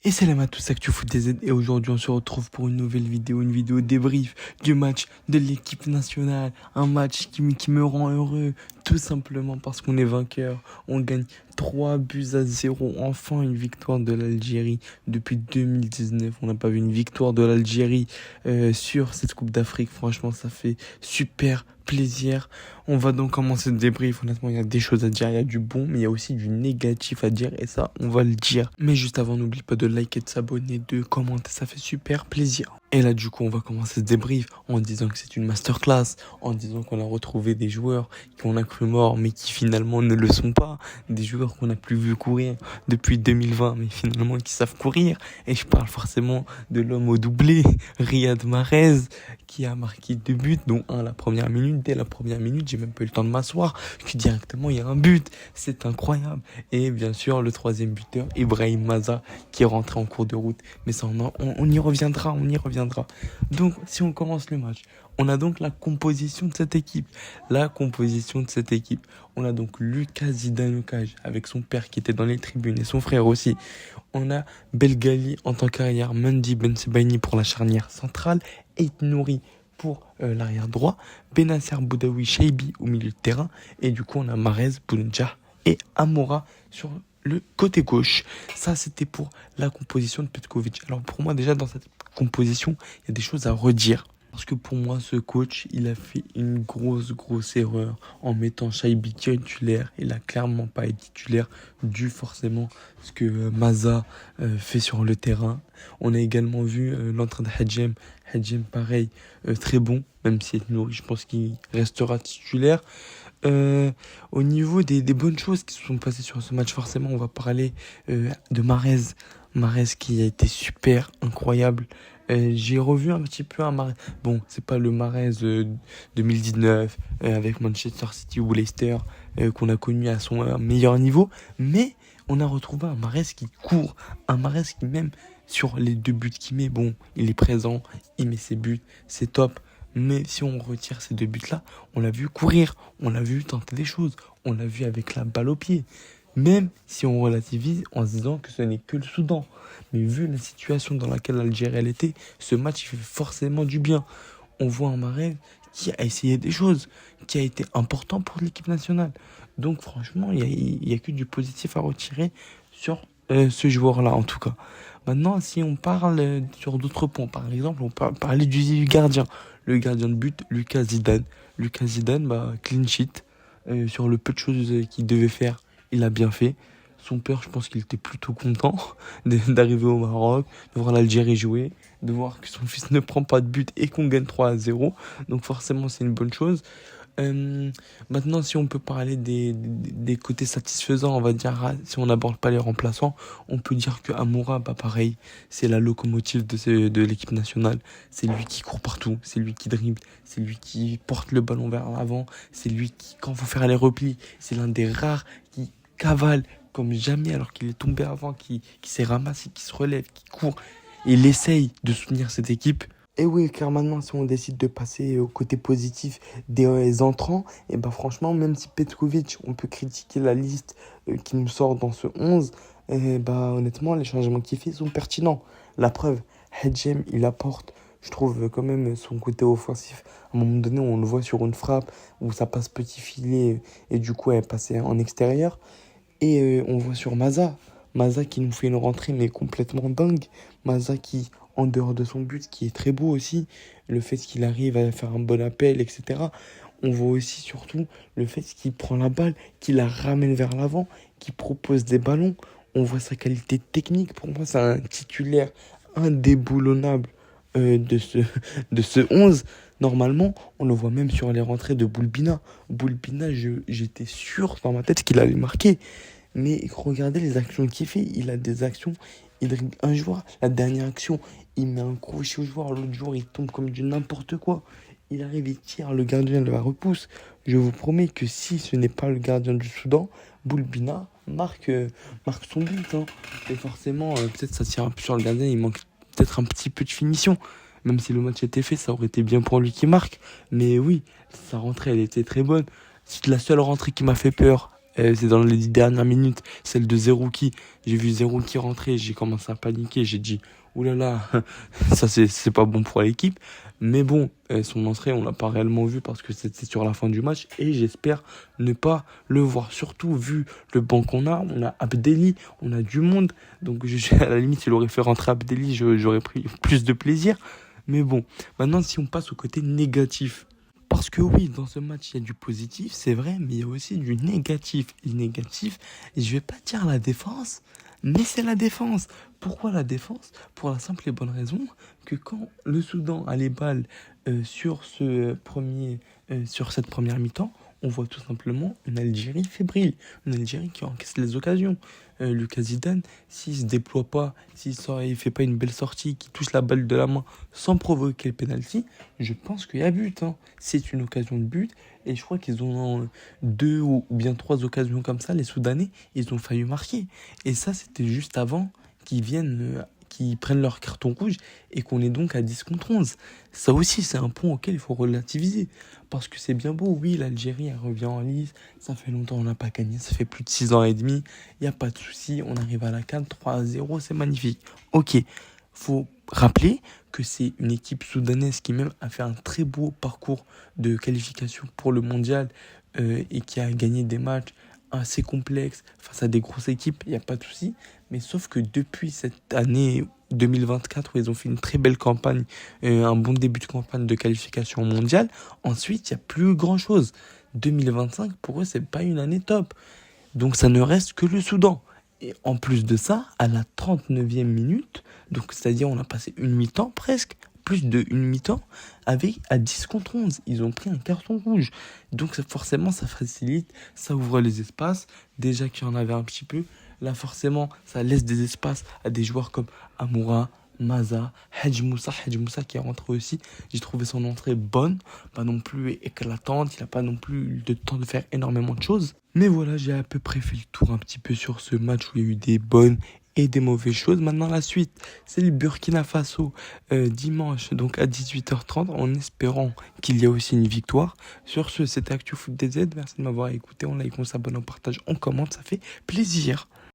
Et salam à tous, Actu Foot DZ, et aujourd'hui on se retrouve pour une nouvelle vidéo, une vidéo débrief du match de l'équipe nationale, un match qui me rend heureux, tout simplement parce qu'on est vainqueur, on gagne 3 buts à 0, enfin une victoire de l'Algérie depuis 2019, on n'a pas vu une victoire de l'Algérie sur cette Coupe d'Afrique, franchement ça fait super plaisir. On va donc commencer le débrief. Honnêtement, il y a des choses à dire, il y a du bon, mais il y a aussi du négatif à dire, et ça, on va le dire. Mais juste avant, n'oublie pas de liker, de s'abonner, de commenter, ça fait super plaisir. Et là, du coup, on va commencer ce débrief en disant que c'est une masterclass, en disant qu'on a retrouvé des joueurs qu'on a cru morts, mais qui finalement ne le sont pas. Des joueurs qu'on n'a plus vu courir depuis 2020, mais finalement qui savent courir. Et je parle forcément de l'homme au doublé, Riyad Mahrez, qui a marqué 2 buts, dont un à la première minute. Dès la première minute, j'ai même pas eu le temps de m'asseoir, que directement il y a un but. C'est incroyable. Et bien sûr, le troisième buteur, Ibrahim Maza, qui est rentré en cours de route. Mais ça, on y reviendra, on y reviendra. Donc, si on commence le match, on a donc la composition de cette équipe. La composition de cette équipe. On a donc Lucas Zidanoukaj avec son père qui était dans les tribunes et son frère aussi. On a Belgali en tant qu'arrière, Mendy Ben Sebaini pour la charnière centrale, Ait Nouri pour l'arrière droit, Benasser Boudaoui Cheibi au milieu de terrain, et du coup on a Mahrez, Bounedjah et Amoura sur le côté gauche. Ça c'était pour la composition de Petkovic. Alors pour moi déjà dans cette composition, il y a des choses à redire. Parce que pour moi, ce coach, il a fait une grosse erreur en mettant Chaibi titulaire. Il a clairement pas été titulaire, dû forcément à ce que Maza fait sur le terrain. On a également vu l'entrée de Hadjem. Hadjem, pareil, très bon, même si Nouri, je pense qu'il restera titulaire. Au niveau des bonnes choses qui se sont passées sur ce match, forcément, on va parler de Mahrez. Mahrez qui a été super incroyable. J'ai revu un petit peu un Mahrez. Bon, c'est pas le Mahrez 2019 avec Manchester City ou Leicester qu'on a connu à son meilleur niveau, mais on a retrouvé un Mahrez qui court, un Mahrez qui même sur les 2 buts qu'il met, bon, il est présent, il met ses buts, c'est top. Mais si on retire ces 2 buts-là, on l'a vu courir, on l'a vu tenter des choses, on l'a vu avec la balle au pied. Même si on relativise en se disant que ce n'est que le Soudan. Mais vu la situation dans laquelle l'Algérie elle était, ce match il fait forcément du bien. On voit un Mahrez qui a essayé des choses, qui a été important pour l'équipe nationale. Donc franchement, il y a que du positif à retirer sur ce joueur-là en tout cas. Maintenant, si on parle sur d'autres points, par exemple, on peut parler du gardien. Le gardien de but, Lucas Zidane. Lucas Zidane, clean sheet. Sur le peu de choses qu'il devait faire, il a bien fait. Son père, je pense qu'il était plutôt content d'arriver au Maroc, de voir l'Algérie jouer, de voir que son fils ne prend pas de but et qu'on gagne 3-0. Donc forcément, c'est une bonne chose. Maintenant, si on peut parler des côtés satisfaisants, on va dire, si on n'aborde pas les remplaçants, on peut dire que Amoura, pareil, c'est la locomotive de l'équipe nationale. C'est lui qui court partout, c'est lui qui dribble, c'est lui qui porte le ballon vers l'avant, c'est lui qui, quand il faut faire les replis, c'est l'un des rares qui cavale comme jamais alors qu'il est tombé avant, qui s'est ramassé, qui se relève, qui court. Il essaye de soutenir cette équipe. Et oui, car maintenant, si on décide de passer au côté positif des entrants, et franchement, même si Petkovic, on peut critiquer la liste qui nous sort dans ce 11, honnêtement, les changements qu'il fait sont pertinents. La preuve, Hadjem, il apporte, je trouve, quand même son côté offensif. À un moment donné, on le voit sur une frappe où ça passe petit filet et du coup, elle passe en extérieur. Et on voit sur Maza. Maza qui nous fait une rentrée mais complètement dingue. Maza qui, en dehors de son but, qui est très beau aussi, le fait qu'il arrive à faire un bon appel, etc. On voit aussi surtout le fait qu'il prend la balle, qu'il la ramène vers l'avant, qu'il propose des ballons. On voit sa qualité technique. Pour moi, c'est un titulaire indéboulonnable de ce 11. Normalement, on le voit même sur les rentrées de Boulbina. Boulbina, j'étais sûr dans ma tête qu'il allait marquer. Mais regardez les actions qu'il fait. Il a des actions. Il dribble un joueur. La dernière action, il met un crochet au joueur. L'autre joueur, il tombe comme du n'importe quoi. Il arrive, il tire. Le gardien de la repousse. Je vous promets que si ce n'est pas le gardien du Soudan, Boulbina marque son but. Hein. Et forcément, peut-être ça tire un peu sur le gardien. Il manque peut-être un petit peu de finition. Même si le match était fait, ça aurait été bien pour lui qui marque. Mais oui, sa rentrée, elle était très bonne. C'est la seule rentrée qui m'a fait peur C'est dans les 10 dernières minutes, celle de Zerouki. J'ai vu Zerouki rentrer, j'ai commencé à paniquer. J'ai dit, oulala, ça c'est pas bon pour l'équipe. Mais bon, son entrée, on l'a pas réellement vu parce que c'était sur la fin du match. Et j'espère ne pas le voir. Surtout vu le banc qu'on a. On a Abdelli, on a du monde. Donc à la limite, il aurait fait rentrer Abdelli, j'aurais pris plus de plaisir. Mais bon, maintenant si on passe au côté négatif. Parce que oui, dans ce match, il y a du positif, c'est vrai, mais il y a aussi du négatif. Et négatif, et je vais pas dire la défense, mais c'est la défense. Pourquoi la défense? Pour la simple et bonne raison que quand le Soudan a les balles sur cette première mi-temps, on voit tout simplement une Algérie fébrile, une Algérie qui encaisse les occasions. Lucas Zidane, s'il se déploie pas, il fait pas une belle sortie, qui touche la balle de la main sans provoquer le penalty, je pense qu'il y a but, hein. C'est une occasion de but. Et je crois qu'ils ont deux ou bien trois occasions comme ça, les Soudanais, ils ont failli marquer. Et ça, c'était juste avant qu'ils prennent leur carton rouge et qu'on est donc à 10 contre 11. Ça aussi, c'est un point auquel il faut relativiser. Parce que c'est bien beau, oui, l'Algérie, elle revient en lice. Ça fait longtemps qu'on n'a pas gagné, ça fait plus de 6 ans et demi. Il n'y a pas de souci, on arrive à la CAN 3-0, c'est magnifique. Ok, faut rappeler que c'est une équipe soudanaise qui même a fait un très beau parcours de qualification pour le mondial et qui a gagné des matchs assez complexes face à des grosses équipes, il n'y a pas de souci. Mais sauf que depuis cette année 2024 où ils ont fait une très belle campagne, un bon début de campagne de qualification mondiale, ensuite il n'y a plus grand-chose. 2025 pour eux c'est pas une année top. Donc ça ne reste que le Soudan. Et en plus de ça, à la 39e minute, donc c'est-à-dire on a passé une mi-temps presque, plus de une mi-temps, avec à 10 contre 11. Ils ont pris un carton rouge. Donc forcément ça facilite, ça ouvre les espaces, déjà qu'il y en avait un petit peu. Là forcément ça laisse des espaces à des joueurs comme Amoura, Maza, Hadj Moussa qui est rentré aussi. J'ai trouvé son entrée bonne, pas non plus éclatante, il n'a pas non plus eu le temps de faire énormément de choses. Mais voilà, j'ai à peu près fait le tour un petit peu sur ce match où il y a eu des bonnes et des mauvaises choses. Maintenant la suite, c'est le Burkina Faso dimanche donc à 18h30 en espérant qu'il y ait aussi une victoire. Sur ce, c'était ActuFoot DZ, merci de m'avoir écouté, on like, on s'abonne, on partage, on commente, ça fait plaisir.